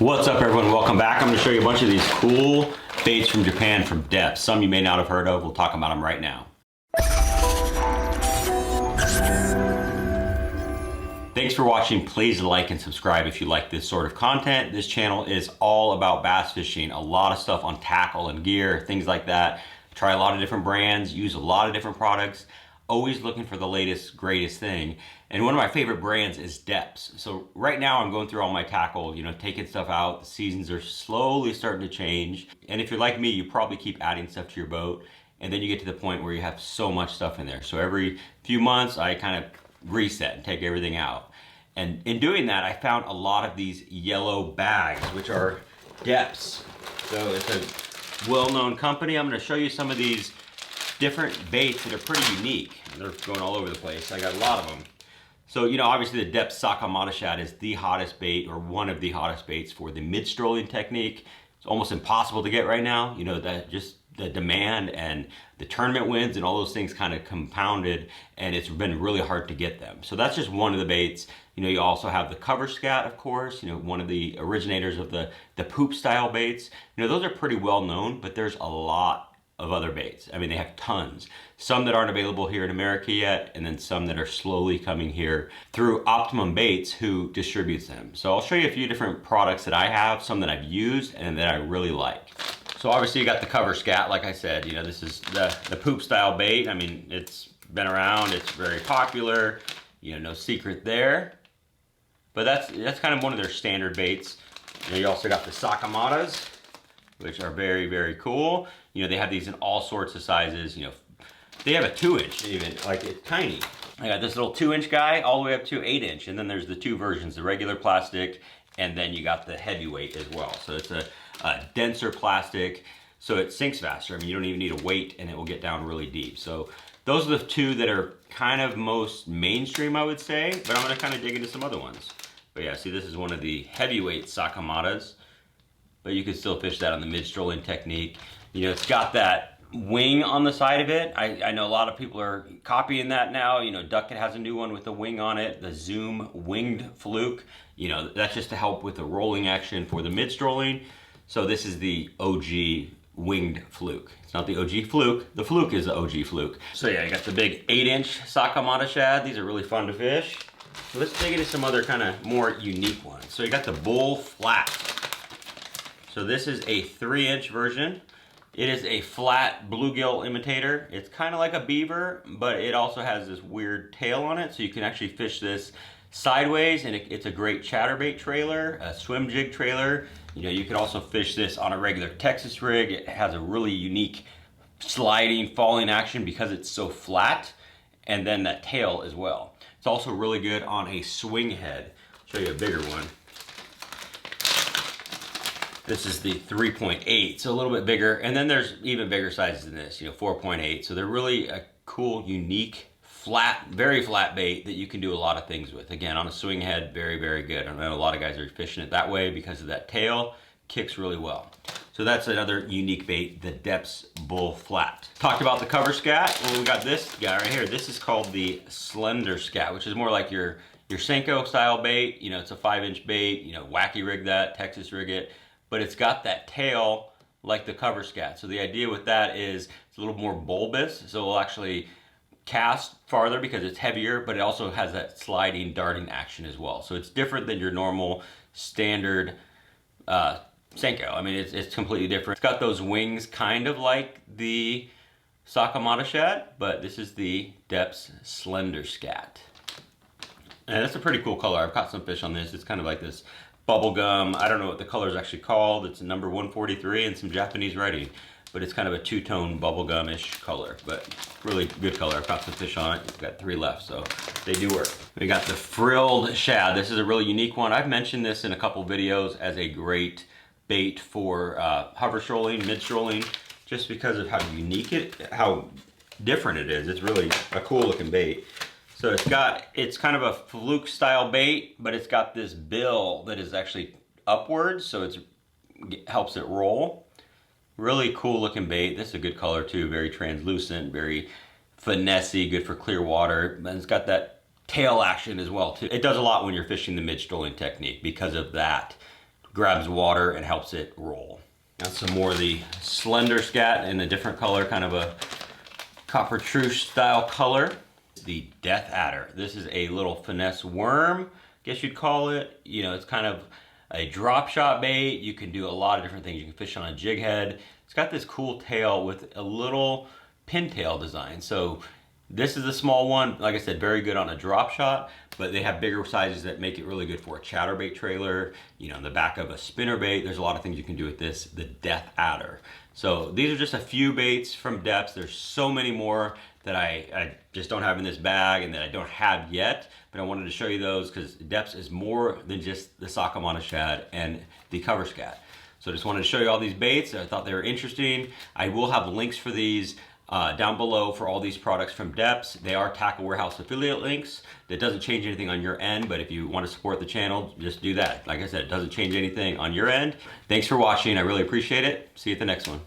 What's up everyone, welcome back. I'm going to show you a bunch of these cool baits from Japan from Deps. Some you may not have heard of, we'll talk about them right now. Thanks for watching. Please like and subscribe if you like this sort of content. This channel is all about bass fishing. A lot of stuff on tackle and gear, things like that. Try a lot of different brands, use a lot of different products. Always looking for the latest, greatest thing. And one of my favorite brands is Deps. So right now I'm going through all my tackle, taking stuff out. The seasons are slowly starting to change. And if you're like me, you probably keep adding stuff to your boat. And then you get to the point where you have so much stuff in there. So every few months, I kind of reset and take everything out. And in doing that, I found a lot of these yellow bags, which are Deps. So it's a well-known company. I'm gonna show you some of these different baits that are pretty unique. They're going all over the place. I got a lot of them. So, obviously the Deps Sakamata Shad is the hottest bait, or one of the hottest baits for the mid-strolling technique. It's almost impossible to get right now. That just the demand and the tournament wins and all those things kind of compounded, and it's been really hard to get them. So that's just one of the baits. You also have the cover scat, of course, one of the originators of the poop style baits. Those are pretty well known, but there's a lot of other baits. I mean, they have tons. Some that aren't available here in America yet, and then some that are slowly coming here through Optimum Baits, who distributes them. So I'll show you a few different products that I have, some that I've used and that I really like. So obviously you got the cover scat, like I said, this is the poop style bait. I mean, it's been around, it's very popular, no secret there. But that's kind of one of their standard baits. You also got the Sakamatas, which are very, very cool. They have these in all sorts of sizes. They have a 2-inch even, like it's tiny. I got this little 2-inch guy all the way up to 8-inch, and then there's the two versions, the regular plastic, and then you got the heavyweight as well. So it's a denser plastic, so it sinks faster. I mean, you don't even need a weight, and it will get down really deep. So those are the two that are kind of most mainstream, I would say, but I'm gonna kind of dig into some other ones. But yeah, see, this is one of the heavyweight Sakamatas, but you can still fish that on the mid-strolling technique. It's got that wing on the side of it. I know a lot of people are copying that now. Duckett has a new one with a wing on it, the Zoom winged fluke. That's just to help with the rolling action for the mid-strolling. So this is the OG winged fluke. It's not the OG fluke. The fluke is the OG fluke. So yeah, I got the big 8-inch Sakamata Shad. These are really fun to fish. So let's dig into some other kind of more unique ones. So you got the bull flat. So this is a 3-inch version. It is a flat bluegill imitator. It's kind of like a beaver, but it also has this weird tail on it, so you can actually fish this sideways, and it's a great chatterbait trailer, a swim jig trailer. You can also fish this on a regular Texas rig. It has a really unique sliding, falling action because it's so flat, and then that tail as well. It's also really good on a swing head. I'll show you a bigger one. This is the 3.8, so a little bit bigger. And then there's even bigger sizes than this, 4.8. So they're really a cool, unique, flat, very flat bait that you can do a lot of things with. Again, on a swing head, very, very good. I know a lot of guys are fishing it that way because of that tail. Kicks really well. So that's another unique bait, the Deps Bull Flat. Talked about the cover scat. Well, we got this guy right here. This is called the Slender Scat, which is more like your Senko style bait. It's a 5-inch bait, wacky rig that, Texas rig it. But it's got that tail like the cover scat. So the idea with that is it's a little more bulbous, so it'll actually cast farther because it's heavier, but it also has that sliding, darting action as well. So it's different than your normal standard Senko. I mean, it's completely different. It's got those wings kind of like the Sakamata Shad, but this is the Deps Slender Scat. And that's a pretty cool color. I've caught some fish on this. It's kind of like this bubblegum. I don't know what the color is actually called. It's number 143 and some Japanese writing, but it's kind of a two-tone bubblegum-ish color, but really good color. I've got some fish on it. We've got 3 left, so they do work. We got the frilled shad. This is a really unique one. I've mentioned this in a couple videos as a great bait for hover strolling, mid-strolling, just because of how unique how different it is. It's really a cool looking bait. So it's kind of a fluke style bait, but it's got this bill that is actually upwards, so it helps it roll. Really cool looking bait. This is a good color too, very translucent, very finesse-y, good for clear water. And it's got that tail action as well too. It does a lot when you're fishing the mid-strolling technique because of that grabs water and helps it roll. Now some more of the slender scat in a different color, kind of a copper truce style color. The death adder. This is a little finesse worm, guess you'd call it. You know, it's kind of a drop shot bait. You can do a lot of different things. You can fish on a jig head. It's got this cool tail with a little pintail design. So this is a small one. Like I said, very good on a drop shot, but they have bigger sizes that make it really good for a chatterbait trailer, you know, in the back of a spinnerbait. There's a lot of things you can do with this, the death adder. So these are just a few baits from Deps. There's so many more that I just don't have in this bag and that I don't have yet, but I wanted to show you those because Deps is more than just the Sakamata Shad and the cover scat. So I just wanted to show you all these baits. I thought they were interesting. I will have links for these down below for all these products from Deps. They are Tackle Warehouse affiliate links. That doesn't change anything on your end, but if you want to support the channel, just do that. Like I said, it doesn't change anything on your end. Thanks for watching. I really appreciate it. See you at the next one.